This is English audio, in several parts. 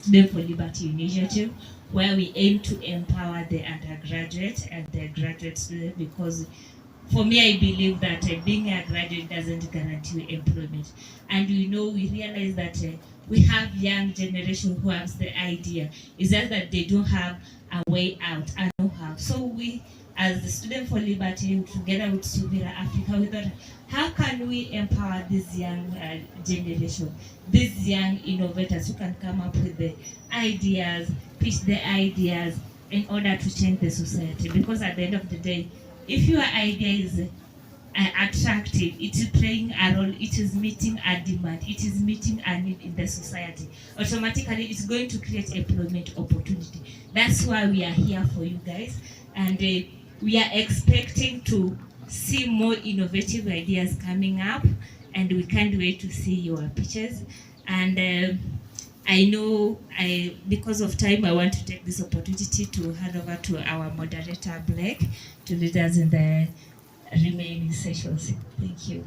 Student for Liberty initiative, where we aim to empower the undergraduate and the graduate student, because for me, I believe that being a graduate doesn't guarantee employment. And we realize that we have young generation who has the idea. It's just that they don't have a way out and know-how. So we, as the Student for Liberty, together with Suvira Africa, we thought, how can we empower this young generation, these young innovators who can come up with the ideas, pitch the ideas in order to change the society? Because at the end of the day, if your idea is attractive, it is playing a role, it is meeting a demand, it is meeting a need in the society, automatically it's going to create employment opportunity. That's why we are here for you guys, and we are expecting to see more innovative ideas coming up, and we can't wait to see your pictures. And I know because of time, I want to take this opportunity to hand over to our moderator, Blake, to lead us in the remaining sessions. Thank you.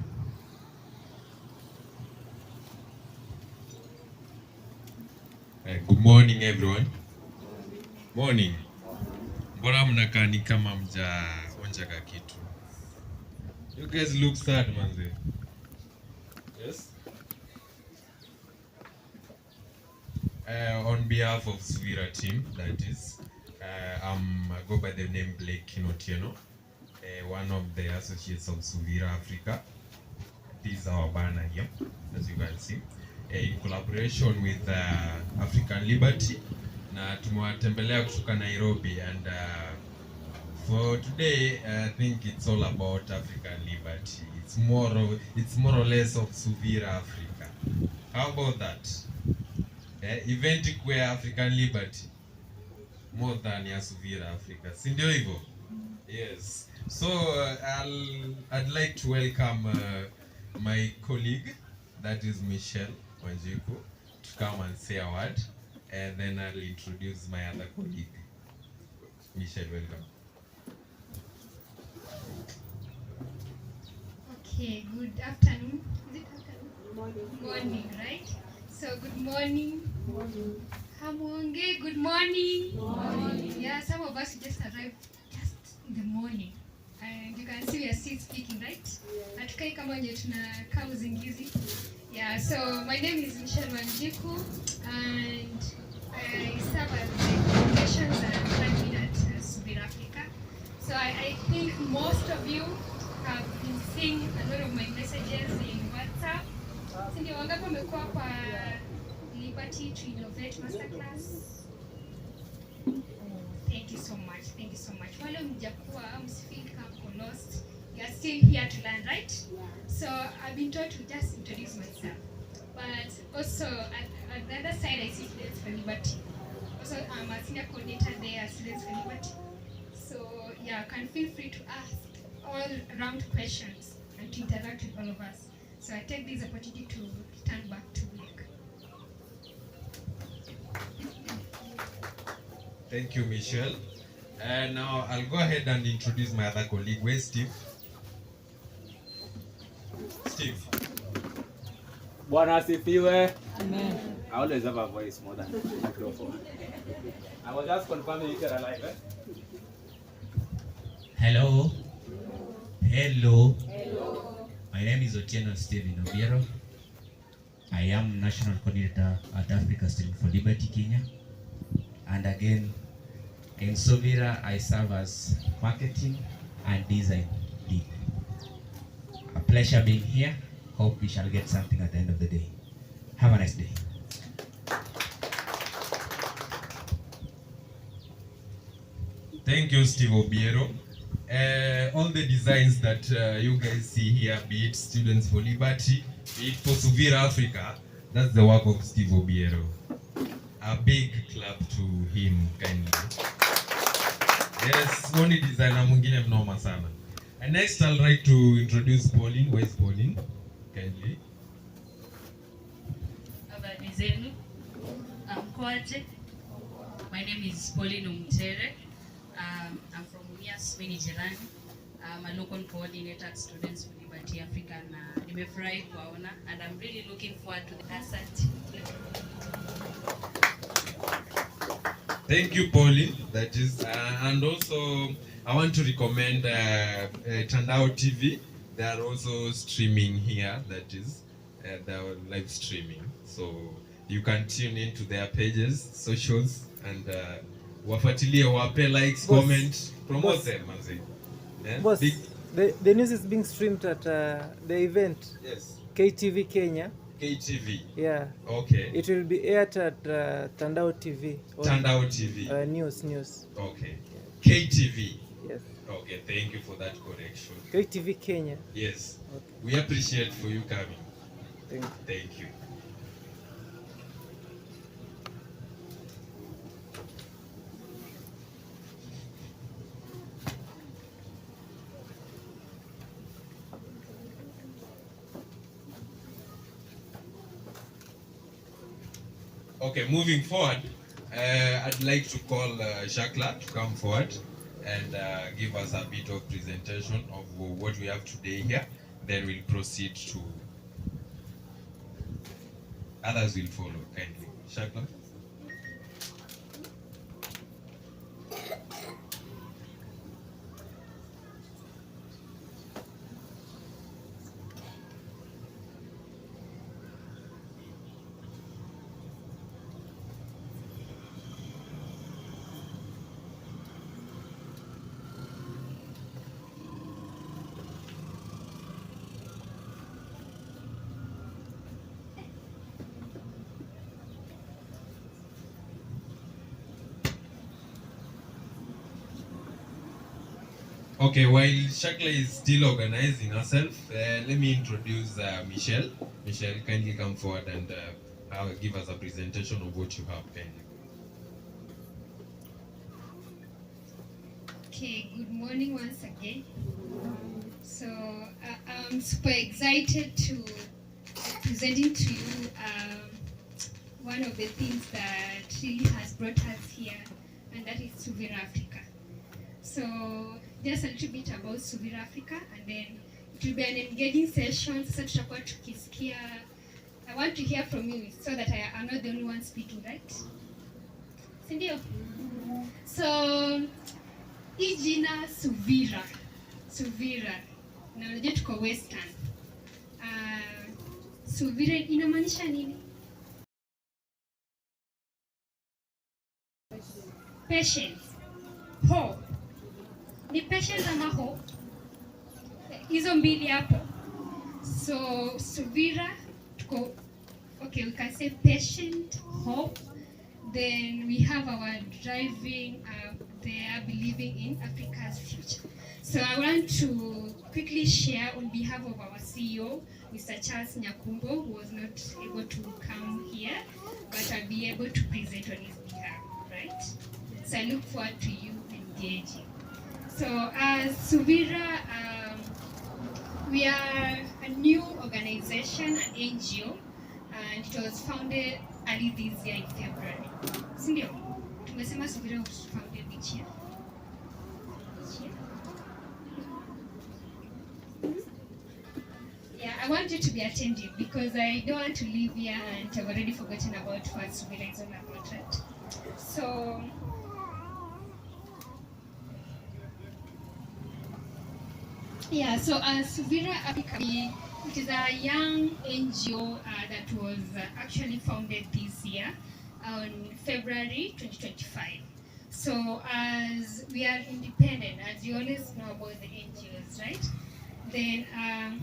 Good morning, everyone. Morning. Mbona mnakaa ni kama mjaonjaga kitu? You guys look sad, manze. Yes? On behalf of Suvira team, that is, I go by the name Blake Kinotieno, one of the associates of Suvira Africa. This is our banner here, as you can see, in collaboration with African Liberty. Na tumewatembelea kutoka Nairobi, and for today I think it's all about African Liberty. It's more or less of Suvira Africa. How about that? Event where African Liberty more than ya Suvira Africa. Si ndio hivyo? Yes. So I'd like to welcome my colleague, that is Michelle Wanjiku, to come and say a word, and then I'll introduce my other colleague. Michelle, welcome. Okay, good afternoon. Is it afternoon? Morning. Morning, right? So good morning. Morning. Hamonge, good morning. Morning. Yeah, some of us just arrived just in the morning. And you can see we are still speaking, right? Hatukai kama wenye tunakaa uzingizi. Yeah, so my name is Michelle Wanjiku, and I serve as the communications and admin at Suvira Africa. So I think most of you have been seeing a lot of my messages in WhatsApp. Sindio, wangapi wamekuwa kwa Liberty to Innovate Masterclass? Thank you so much. Thank you so much. Wale mjakuwa msifeel kama lost, you are still here to learn, right? Yeah. So I've been told to just introduce myself. But also at the other side, I see Students for Liberty. Also, I'm a senior coordinator there at Students for Liberty. So yeah, you can feel free to ask all around questions and to interact with all of us. So I take this opportunity to return back to Blake. Thank you, Michelle. And now I'll go ahead and introduce my other colleague. Where's Steve? Steve. Bwana asifiwe. Amen. I always have a voice more than a microphone. I was just confirming you are alive, eh? Hello. Hello. Hello. My name is Otieno Steven Obiero. I am National Coordinator at Africa Student for Liberty Kenya. And again, in Suvira, I serve as marketing and design lead. A pleasure being here. Hope we shall get something at the end of the day. Have a nice day. Thank you, Steve Obiero. All the designs that you guys see here, be it Students for Liberty, be it for Suvira Africa, that's the work of Steve Obiero. A big clap to him, kindly. Yes, only designer mwingine mnoma sana. And next I'll like to introduce Pauline. Where is Pauline? Kindly. Habari zenu. Mkoaje? My name is Pauline Umtere. I'm from Umias, Jelani. I'm a local coordinator at Students for Liberty Africa, na nimefurahi kuwaona, and I'm really looking forward to the asset. Thank you, Pauline. That is, and also I want to recommend Tandao TV. They are also streaming here. That is, they are live streaming. So you can tune into their pages, socials, and wafuatilie, wape likes, Boss, comment, promote boss, them, manzi. Yeah? Boss, Big, the news is being streamed at the event, yes. KTV Kenya. KTV. Yeah. Okay. It will be aired at Tandao TV. Tandao TV. News. Okay. KTV. Yes. Okay, thank you for that correction. KTV Kenya. Yes. Okay. We appreciate for you coming. Thank you. Thank you. Okay, moving forward, I'd like to call Shakla to come forward and give us a bit of presentation of what we have today here. Then we'll proceed to others will follow kindly. Shakla. Okay, while Shakla is still organizing herself, let me introduce Michelle. Michelle, kindly come forward and give us a presentation of what you have. Kindly. Okay, good morning once again. So I'm super excited to presenting to you one of the things that really has brought us here, and that is Suvira Africa. So just a little bit about Suvira Africa, and then it will be an engaging session. Sasa tutakuwa tukisikia. I want to hear from you so that I'm not the only one speaking, right? Sindio? So hii jina Suvira na unajua tuko Western. Suvira inamaanisha nini? Patience, hope. Ni patience ama hope? Hizo mbili hapo. So Suvira tuko, okay, we can say patient, hope. Then we have our driving there, believing in Africa's future. So I want to quickly share on behalf of our CEO, Mr. Charles Nyakumbo, who was not able to come here, but I'll be able to present on his behalf, right? So I look forward to you engaging. So as Suvira, we are a new organization, an NGO, and it was founded early this year in February. Sindio? Tumesema Suvira was founded which year? Yeah, I want you to be attentive because I don't want to leave here and I've already forgotten about what Suvira is all about, right? So, yeah, so Suvira Africa, it is a young NGO that was actually founded this year on February 2025. So as we are independent, as you always know about the NGOs, right? Then I'm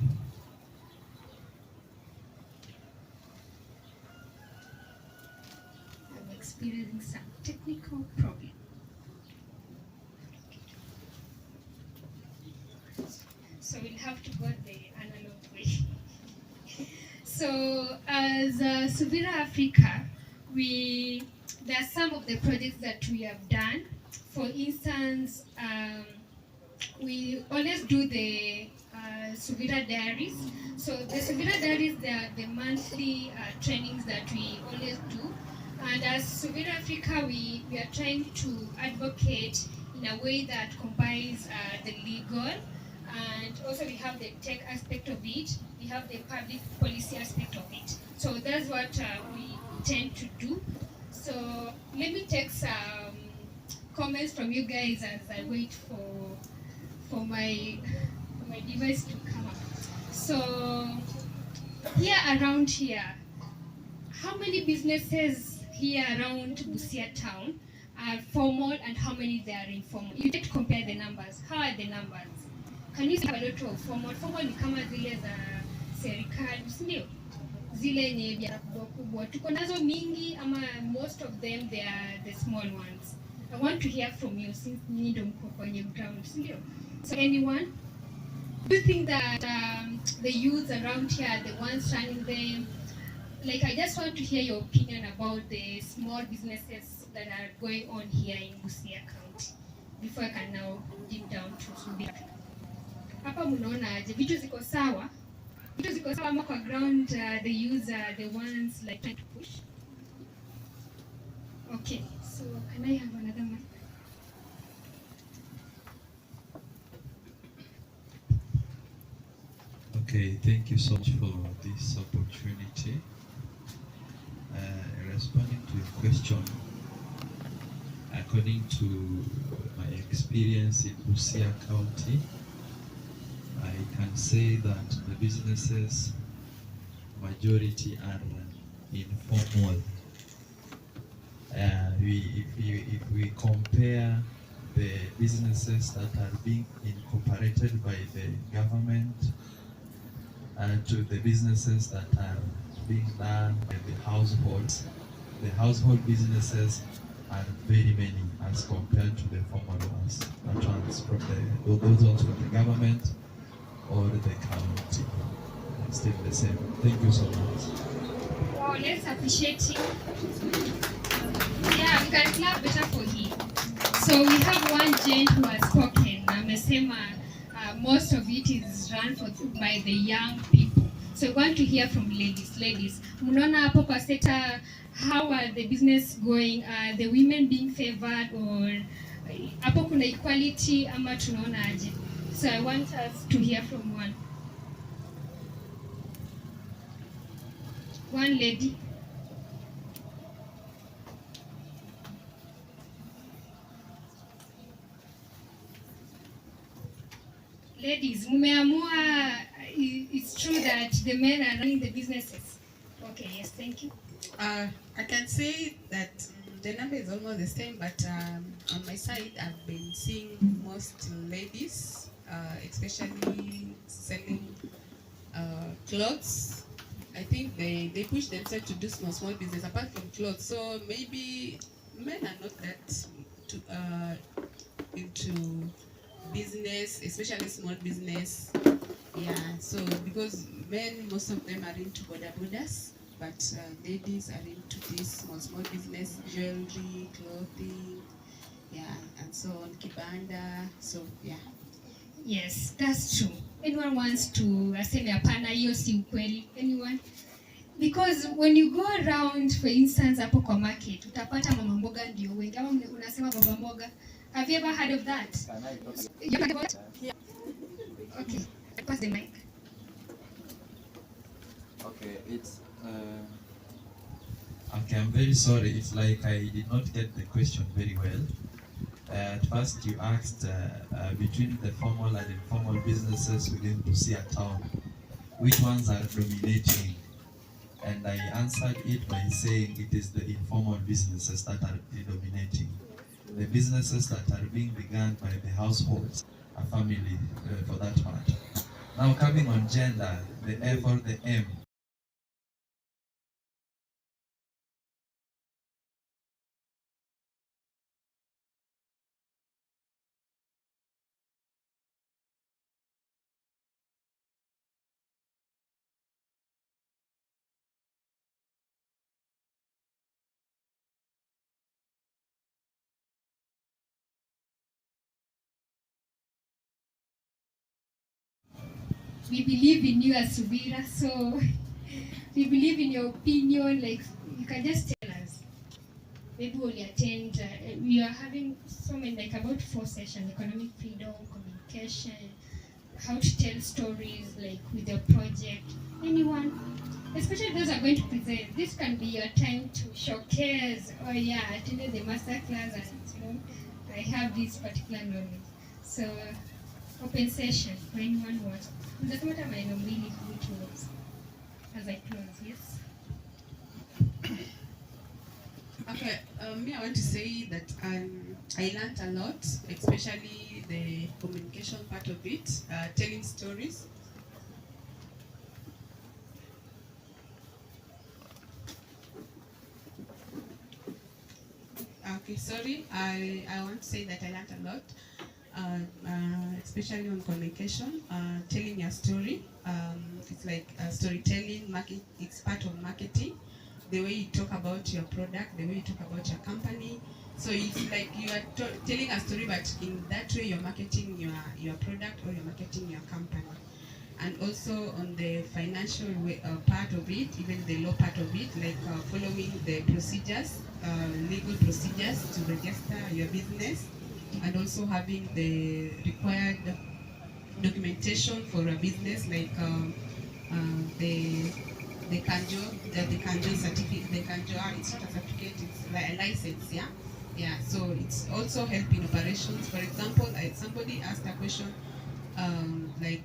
experiencing some technical problem. So we'll have to go the analog way. So as Suvira Africa, there are some of the projects that we have done. For instance, we always do the Suvira Diaries. So the Suvira Diaries, they are the monthly trainings that we always do. And as Suvira Africa, we are trying to advocate in a way that combines the legal, and also we have the tech aspect of it, we have the public policy aspect of it. So that's what we tend to do. So let me take some comments from you guys as I wait for my device to come up. So here around here, how many businesses here around Busia town are formal and how many they are informal? You need to compare the numbers. How are the numbers? Can you see a lot of formal? Formal ni kama zile za serikali, si ndio? Zile yenye biashara kubwa kubwa. Tuko nazo mingi ama most of them they are the small ones. I want to hear from you since you ndio mko kwenye ground, si ndio? So anyone? Do you think that the youth around here are the ones running them? Like, I just want to hear your opinion about the small businesses that are going on here in Busia County before I can now dig down to Subira. Hapa mnaona aje vitu ziko sawa? Vitu ziko sawa ama kwa ground the youth are the ones like trying to push? Okay, so can I have another mic? Okay, thank you so much for this opportunity. Responding to your question, according to my experience in Busia County, I can say that the businesses majority are informal. If we compare the businesses that are being incorporated by the government to the businesses that are being done by the households businesses are very many as compared to the formal ones. That ones from those ones from the government or the county. It's still the same. Thank you so much. Wow, let's appreciate him. Yeah, we can clap better for him. So we have one gent who has spoken. Amesema most of it is run by the young people. So we want to hear from ladies. Ladies, mnaona hapo kwa sector, how are the business going? Are the women being favored or hapo kuna equality ama tunaona aje? So I want us to hear from one lady. Ladies, mumeamua it's true that the men are running the businesses. Okay, yes, thank you. I can say that the number is almost the same, but on my side, I've been seeing most ladies, especially selling clothes. I think they push themselves to do small business apart from clothes. So maybe men are not that into business, especially small business. Yeah, so because men, most of them are into bodas, but ladies are into this small business, jewelry, clothing, yeah, and so on, kibanda. So yeah. Yes, that's true. Anyone wants to aseme hapana hiyo si ukweli? Anyone? Because when you go around, for instance, hapo kwa market, utapata mama mboga ndio wengi. Ama unasema baba mboga. Have you ever heard of that? You heard of it? Yeah. Okay, pass the mic. Okay, okay, I'm very sorry. It's like I did not get the question very well. At first, you asked between the formal and informal businesses within Busia town, which ones are dominating? And I answered it by saying it is the informal businesses that are dominating. The businesses that are being begun by the households, a family for that matter. Now coming on gender, the F or the M. We believe in you as Subira, so we believe in your opinion. Like, you can just tell us. Maybe we'll attend. We are having so many, like about 4 sessions: economic freedom, communication, how to tell stories, like with your project. Anyone? especially those who are going to present, this can be your time to showcase, oh yeah, I attended the master class and I have this particular knowledge. So open session for anyone who wants. That's what I'm really good towards as I close, yes. Okay, me, I want to say that I learned a lot, especially the communication part of it, telling stories. Okay, sorry, I want to say that I learned a lot, especially on communication, telling your story. It's like storytelling, it's part of marketing. The way you talk about your product, the way you talk about your company. So it's like you are telling a story, but in that way you're marketing your product or you're marketing your company. And also on the financial way, part of it, even the law part of it, like following the procedures, legal procedures to register your business, and also having the required documentation for a business, like the kanjo certificate, the kanjo, it's not a certificate, it's like a license, yeah? Yeah, so it's also help in operations. For example, somebody asked a question, like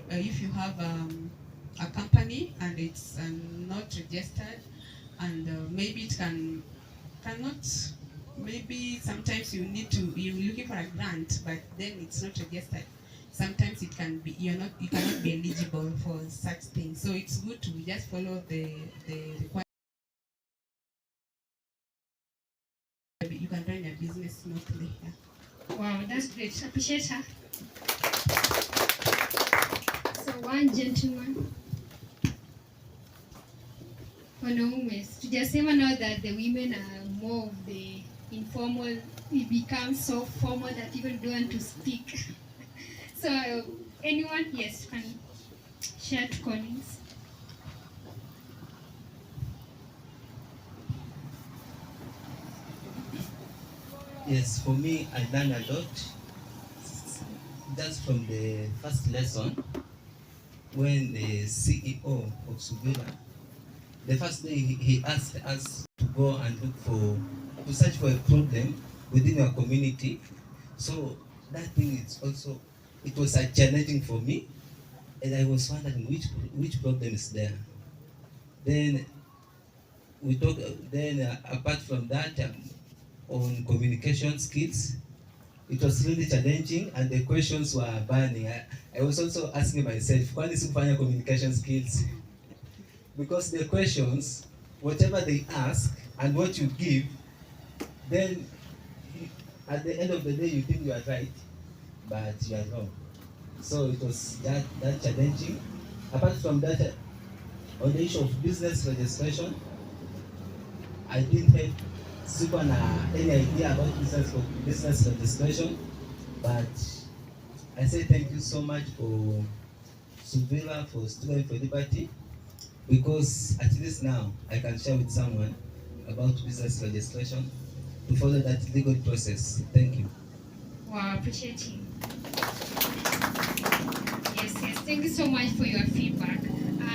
if you have a company and it's not registered, and maybe it cannot, maybe sometimes you're looking for a grant, but then it's not registered. Sometimes it can be you cannot be eligible for such things. So it's good to just follow the requirements. You can run your business smoothly. Yeah. Wow, that's great. Appreciate her. So one gentleman. Wanaume, tujasema now that the women are more of the informal, it becomes so formal that people don't want to speak. So anyone, yes, can share to Collins. Yes, for me, I learned a lot. Just from the first lesson, when the CEO of Subira, the first day he asked us to go and to search for a problem within our community. So that thing is also, it was a challenging for me, and I was wondering which problem is there. Then we talk. Then apart from that, on communication skills, it was really challenging, and the questions were burning. I was also asking myself, kwani sikufanya communication skills? Because the questions, whatever they ask and what you give, then at the end of the day you think you are right, but you are wrong. So it was that challenging. Apart from that, on the issue of business registration, I didn't have any idea about business registration, but I say thank you so much for Subira, for Student for Liberty, because at least now I can share with someone about business registration to follow that legal process. Thank you. Wow, appreciate you. Yes, thank you so much for your feedback.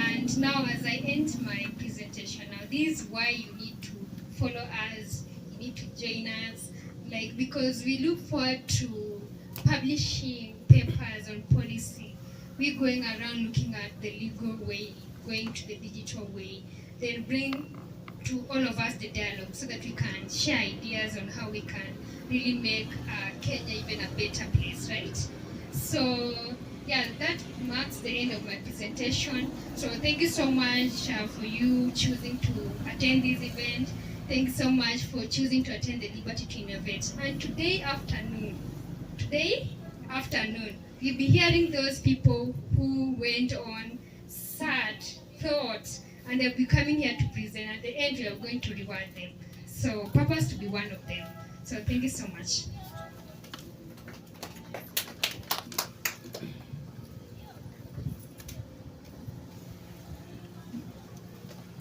And now as I end my presentation, now this is why you need to follow us, you need to join us, like, because we look forward to publishing papers on policy. We're going around looking at the legal way, going to the digital way, then bring to all of us the dialogue so that we can share ideas on how we can really make Kenya even a better place, right? So yeah, that marks the end of my presentation. So thank you so much for you choosing to attend this event. Thanks so much for choosing to attend the Liberty to Innovate. And today afternoon, you'll be hearing those people who went on, sad, thought, and they'll be coming here to present. At the end, we are going to reward them. So purpose to be one of them. So thank you so much.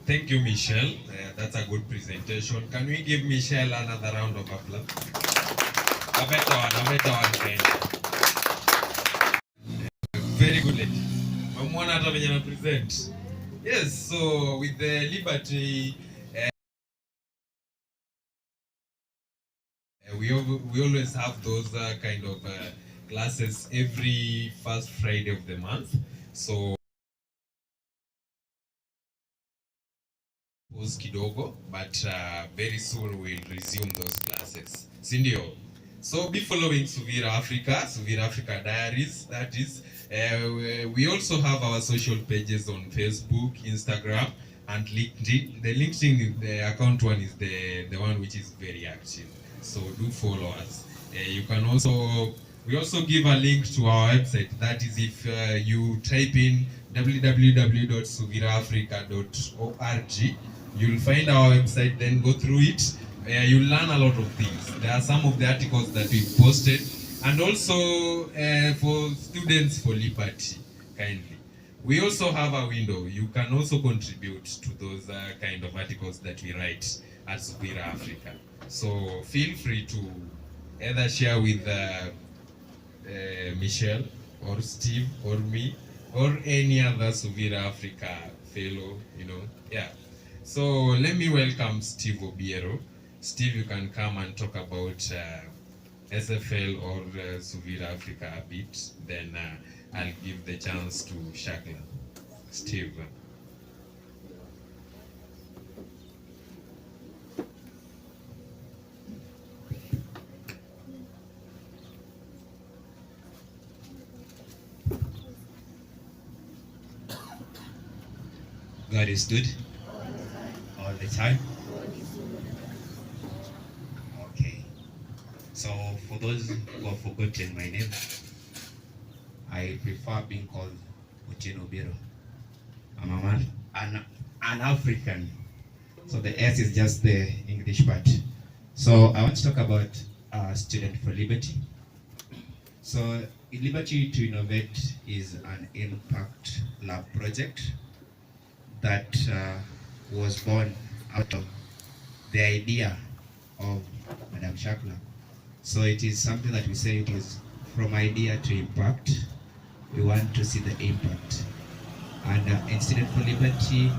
Thank you, Michelle. That's a good presentation. Can we give Michelle another round of applause? A better one. Very good lady. Mamwana hata venye na present. Yes, so with the Liberty, we always have those kind of classes every first Friday of the month. So pause kidogo, but very soon we'll resume those classes. Sindio? So be following Suvira Africa Diaries. That is, we also have our social pages on Facebook, Instagram, and LinkedIn. The LinkedIn account one is the one which is very active. So do follow us. You can also, we also give a link to our website. That is, if you type in www.suviraafrica.org, you'll find our website, then go through it. You'll learn a lot of things. There are some of the articles that we've posted, and also for students for Liberty, kindly. We also have a window. You can also contribute to those kind of articles that we write at Suvira Africa. So feel free to either share with Michelle or Steve or me or any other Suvira Africa fellow, yeah. So let me welcome Steve Obiero. Steve, you can come and talk about SFL or Suvira Africa a bit. Then I'll give the chance to Shakla. Steve. God is good all the time. Okay. So for those who have forgotten my name, I prefer being called Otieno Biro. I'm a man, an African. So the S is just the English part. So I want to talk about Student for Liberty. So Liberty to Innovate is an impact lab project that was born out of the idea of Madam Shakla. So it is something that we say it is from idea to impact. We want to see the impact. And in Student for Liberty,